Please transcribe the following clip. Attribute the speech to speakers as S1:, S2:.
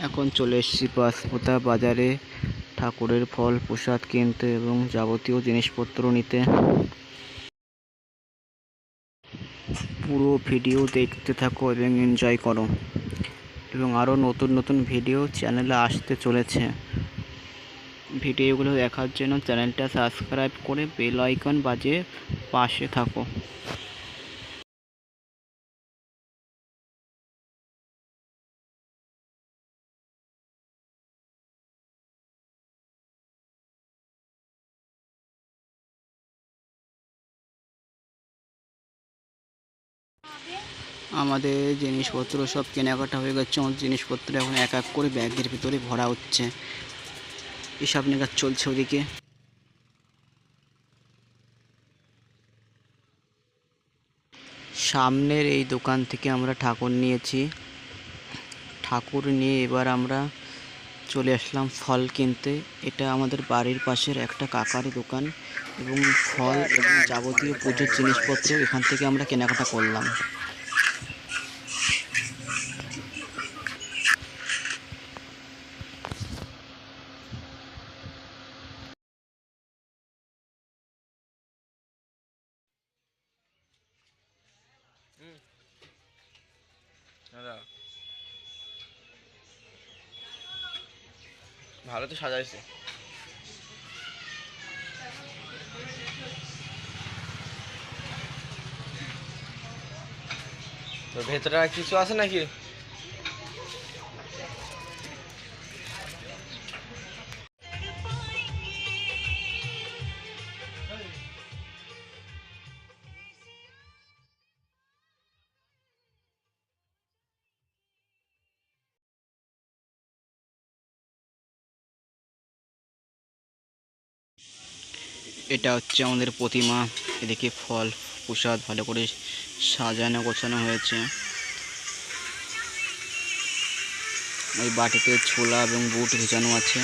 S1: এখন চলে এসেছি বাঁশপোতা বাজারে ঠাকুরের ফল প্রসাদ কিনতে এবং যাবতীয় জিনিসপত্র নিতে। পুরো ভিডিও দেখতে থাকো এবং এনজয় করো, এবং আরও নতুন নতুন ভিডিও চ্যানেলে আসতে চলেছে। ভিডিওগুলো দেখার জন্য চ্যানেলটা সাবস্ক্রাইব করে বেল আইকন বাজিয়ে পাশে থাকো। আমাদের জিনিসপত্র সব কেনাকাটা হয়ে গেছে। আমাদের জিনিসপত্র এখন এক এক করে ব্যাগের ভিতরে ভরা হচ্ছে। হিসাব নিকাশ চলছে ওদিকে। সামনের এই দোকান থেকে আমরা ঠাকুর নিয়েছি। ঠাকুর নিয়ে এবার আমরা চলে আসলাম ফল কিনতে। এটা আমাদের বাড়ির পাশের একটা কাকার দোকান, এবং ফল এবং যাবতীয় পুজোর জিনিসপত্র এখান থেকে আমরা কেনাকাটা করলাম।
S2: ভালো তো সাজাইছে। তো ভেতরে আর কিছু আছে নাকি?
S1: এটা হচ্ছে আমাদের প্রতিমা। এদিকে ফল প্রসাদ ভালো করে সাজানো গোছানো হয়েছে। ওই বাটিতে ছোলা এবং বুট ভেজানো আছে।